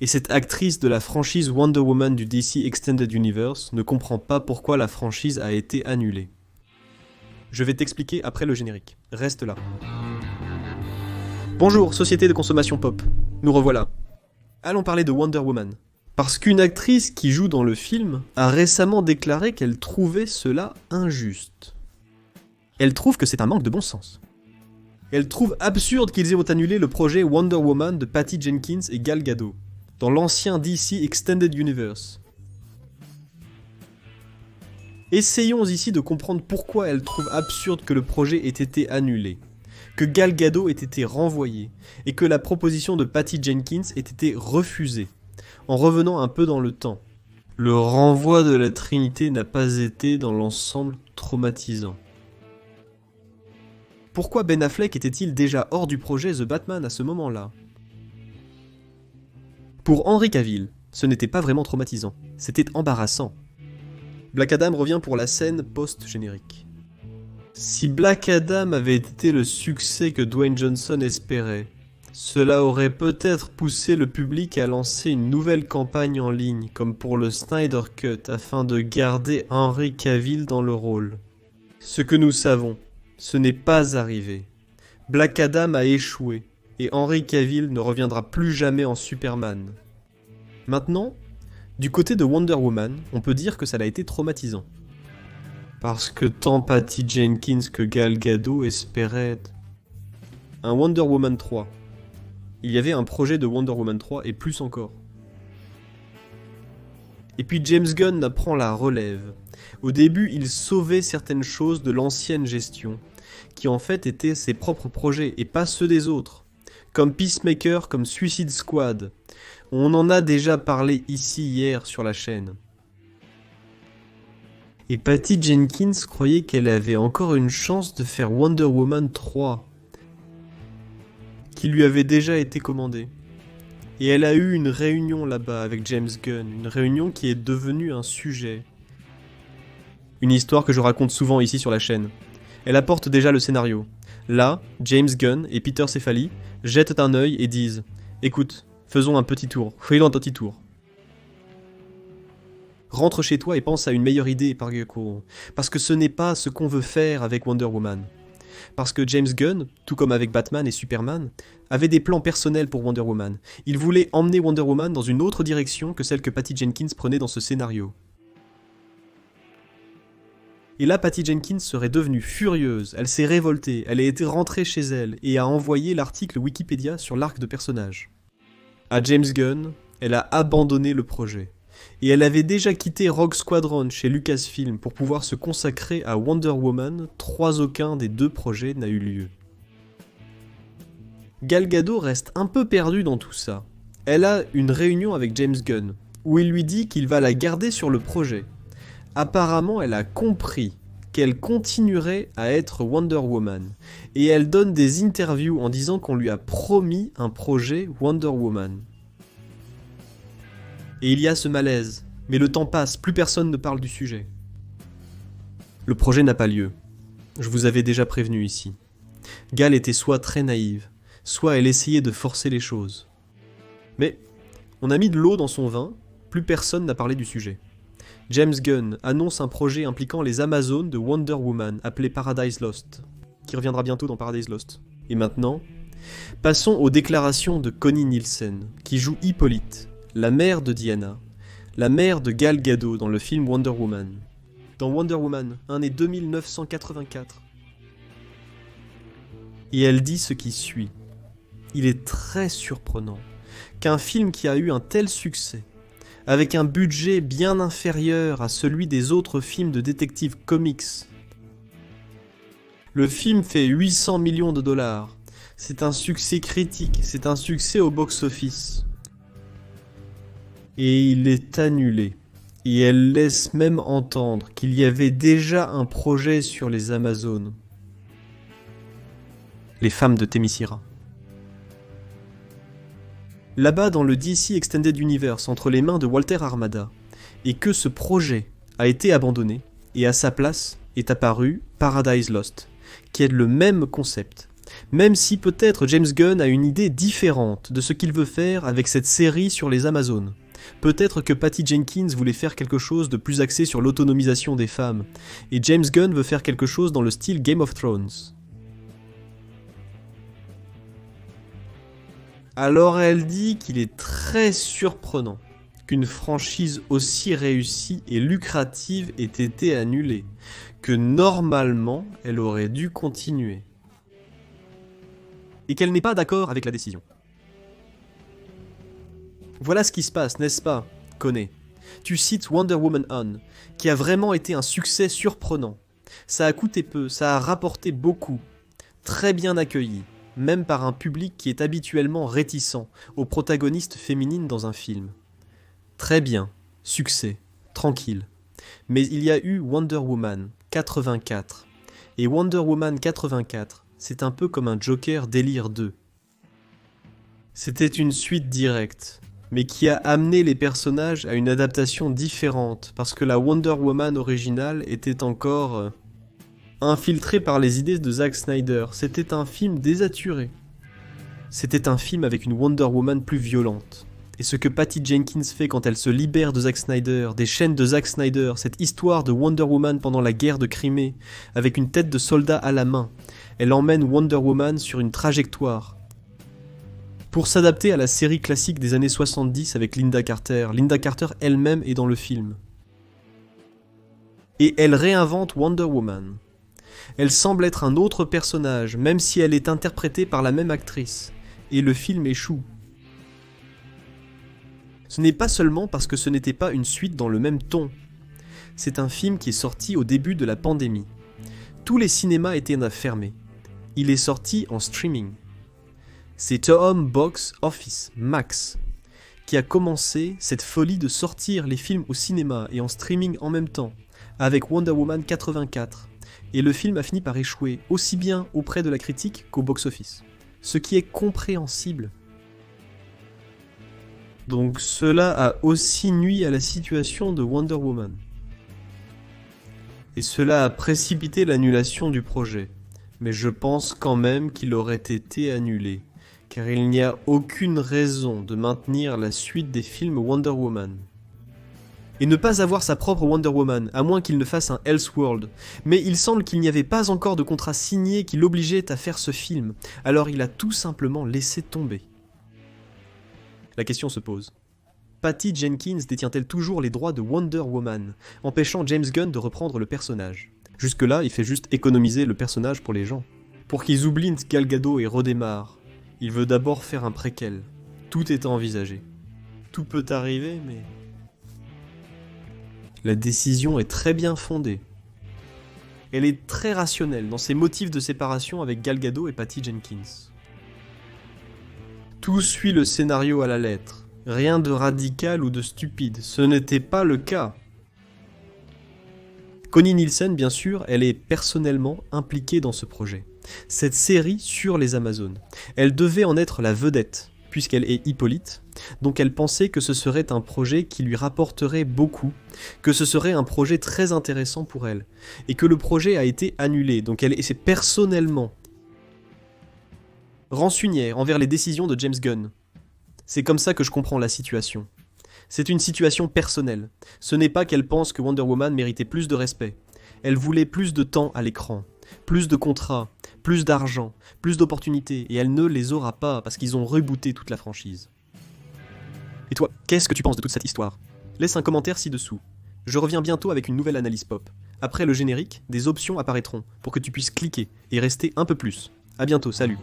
Et cette actrice de la franchise Wonder Woman du DC Extended Universe ne comprend pas pourquoi la franchise a été annulée. Je vais t'expliquer après le générique. Reste là. Bonjour, société de consommation pop. Nous revoilà. Allons parler de Wonder Woman. Parce qu'une actrice qui joue dans le film a récemment déclaré qu'elle trouvait cela injuste. Elle trouve que c'est un manque de bon sens. Elle trouve absurde qu'ils aient annulé le projet Wonder Woman de Patty Jenkins et Gal Gadot, dans l'ancien DC Extended Universe. Essayons ici de comprendre pourquoi elle trouve absurde que le projet ait été annulé, que Gal Gadot ait été renvoyée, et que la proposition de Patty Jenkins ait été refusée, en revenant un peu dans le temps. Le renvoi de la Trinité n'a pas été dans l'ensemble traumatisant. Pourquoi Ben Affleck était-il déjà hors du projet The Batman à ce moment-là ? Pour Henry Cavill, ce n'était pas vraiment traumatisant, c'était embarrassant. Black Adam revient pour la scène post-générique. Si Black Adam avait été le succès que Dwayne Johnson espérait, cela aurait peut-être poussé le public à lancer une nouvelle campagne en ligne, comme pour le Snyder Cut, afin de garder Henry Cavill dans le rôle. Ce que nous savons, ce n'est pas arrivé. Black Adam a échoué, et Henry Cavill ne reviendra plus jamais en Superman. Maintenant, du côté de Wonder Woman, on peut dire que ça a été traumatisant. Parce que tant Patty Jenkins que Gal Gadot espéraient un Wonder Woman 3. Il y avait un projet de Wonder Woman 3 et plus encore. Et puis James Gunn prend la relève. Au début, il sauvait certaines choses de l'ancienne gestion, qui en fait étaient ses propres projets et pas ceux des autres. Comme Peacemaker, comme Suicide Squad. On en a déjà parlé ici hier sur la chaîne. Et Patty Jenkins croyait qu'elle avait encore une chance de faire Wonder Woman 3, qui lui avait déjà été commandée. Et elle a eu une réunion là-bas avec James Gunn, une réunion qui est devenue un sujet. Une histoire que je raconte souvent ici sur la chaîne. Elle apporte déjà le scénario. Là, James Gunn et Peter Safran jettent un œil et disent « Écoute, faisons un petit tour, faisons un petit tour. Rentre chez toi et pense à une meilleure idée, parce que ce n'est pas ce qu'on veut faire avec Wonder Woman. Parce que James Gunn, tout comme avec Batman et Superman, avait des plans personnels pour Wonder Woman. Il voulait emmener Wonder Woman dans une autre direction que celle que Patty Jenkins prenait dans ce scénario. Et là, Patty Jenkins serait devenue furieuse, elle s'est révoltée, elle a été rentrée chez elle et a envoyé l'article Wikipédia sur l'arc de personnage. À James Gunn, elle a abandonné le projet. Et elle avait déjà quitté Rogue Squadron chez Lucasfilm pour pouvoir se consacrer à Wonder Woman, aucun des deux projets n'a eu lieu. Gal Gadot reste un peu perdue dans tout ça. Elle a une réunion avec James Gunn, où il lui dit qu'il va la garder sur le projet. Apparemment, elle a compris qu'elle continuerait à être Wonder Woman, et elle donne des interviews en disant qu'on lui a promis un projet Wonder Woman. Et il y a ce malaise, mais le temps passe, plus personne ne parle du sujet. Le projet n'a pas lieu. Je vous avais déjà prévenu ici. Gal était soit très naïve, soit elle essayait de forcer les choses. Mais on a mis de l'eau dans son vin, plus personne n'a parlé du sujet. James Gunn annonce un projet impliquant les Amazones de Wonder Woman, appelé Paradise Lost, qui reviendra bientôt dans Paradise Lost. Et maintenant, passons aux déclarations de Connie Nielsen, qui joue Hippolyte, la mère de Diana, la mère de Gal Gadot dans le film Wonder Woman. Dans Wonder Woman, né 2984. Et elle dit ce qui suit. Il est très surprenant qu'un film qui a eu un tel succès, avec un budget bien inférieur à celui des autres films de détectives comics. Le film fait 800 millions de dollars. C'est un succès critique, c'est un succès au box-office. Et il est annulé. Et elle laisse même entendre qu'il y avait déjà un projet sur les Amazones. Les femmes de Themyscira. Là-bas dans le DC Extended Universe, entre les mains de Walter Armada, et que ce projet a été abandonné, et à sa place est apparu Paradise Lost, qui est le même concept, Même si peut-être James Gunn a une idée différente de ce qu'il veut faire avec cette série sur les Amazones. Peut-être que Patty Jenkins voulait faire quelque chose de plus axé sur l'autonomisation des femmes, et James Gunn veut faire quelque chose dans le style Game of Thrones. Alors elle dit qu'il est très surprenant qu'une franchise aussi réussie et lucrative ait été annulée, que normalement elle aurait dû continuer. Et qu'elle n'est pas d'accord avec la décision. Voilà ce qui se passe, n'est-ce pas, Koné? Tu cites Wonder Woman On, qui a vraiment été un succès surprenant. Ça a coûté peu, ça a rapporté beaucoup. Très bien accueilli, même par un public qui est habituellement réticent aux protagonistes féminines dans un film. Très bien, succès, tranquille. Mais il y a eu Wonder Woman 84. Et Wonder Woman 84, c'est un peu comme un Joker Délire 2. C'était une suite directe, mais qui a amené les personnages à une adaptation différente, parce que la Wonder Woman originale était encore infiltrée par les idées de Zack Snyder. C'était un film désaturé. C'était un film avec une Wonder Woman plus violente. Et ce que Patty Jenkins fait quand elle se libère de Zack Snyder, des chaînes de Zack Snyder, cette histoire de Wonder Woman pendant la guerre de Crimée, avec une tête de soldat à la main, elle emmène Wonder Woman sur une trajectoire. Pour s'adapter à la série classique des années 70 avec Linda Carter elle-même est dans le film. Et elle réinvente Wonder Woman. Elle semble être un autre personnage, même si elle est interprétée par la même actrice. Et le film échoue. Ce n'est pas seulement parce que ce n'était pas une suite dans le même ton. C'est un film qui est sorti au début de la pandémie. Tous les cinémas étaient fermés. Il est sorti en streaming. C'est Tom Box Office Max qui a commencé cette folie de sortir les films au cinéma et en streaming en même temps, avec Wonder Woman 84. Et le film a fini par échouer, aussi bien auprès de la critique qu'au box-office. Ce qui est compréhensible. Donc cela a aussi nui à la situation de Wonder Woman. Et cela a précipité l'annulation du projet. Mais je pense quand même qu'il aurait été annulé. Car il n'y a aucune raison de maintenir la suite des films Wonder Woman. Et ne pas avoir sa propre Wonder Woman, à moins qu'il ne fasse un Elseworld. Mais il semble qu'il n'y avait pas encore de contrat signé qui l'obligeait à faire ce film, alors il a tout simplement laissé tomber. La question se pose. Patty Jenkins détient-elle toujours les droits de Wonder Woman, empêchant James Gunn de reprendre le personnage? Jusque-là, il fait juste économiser le personnage pour les gens. Pour qu'ils oublient Gal Gadot et redémarrent, il veut d'abord faire un préquel. Tout est envisagé. Tout peut arriver, mais... La décision est très bien fondée. Elle est très rationnelle dans ses motifs de séparation avec Gal Gadot et Patty Jenkins. Tout suit le scénario à la lettre. Rien de radical ou de stupide. Ce n'était pas le cas. Connie Nielsen, bien sûr, elle est personnellement impliquée dans ce projet. Cette série sur les Amazones. Elle devait en être la vedette, puisqu'elle est Hippolyte, donc elle pensait que ce serait un projet qui lui rapporterait beaucoup, que ce serait un projet très intéressant pour elle, et que le projet a été annulé, donc elle s'est personnellement rancunière envers les décisions de James Gunn. C'est comme ça que je comprends la situation. C'est une situation personnelle. Ce n'est pas qu'elle pense que Wonder Woman méritait plus de respect. Elle voulait plus de temps à l'écran, plus de contrats, plus d'argent, plus d'opportunités, et elle ne les aura pas parce qu'ils ont rebooté toute la franchise. Et toi, qu'est-ce que tu penses de toute cette histoire? Laisse un commentaire ci-dessous. Je reviens bientôt avec une nouvelle analyse pop. Après le générique, des options apparaîtront pour que tu puisses cliquer et rester un peu plus. A bientôt, salut.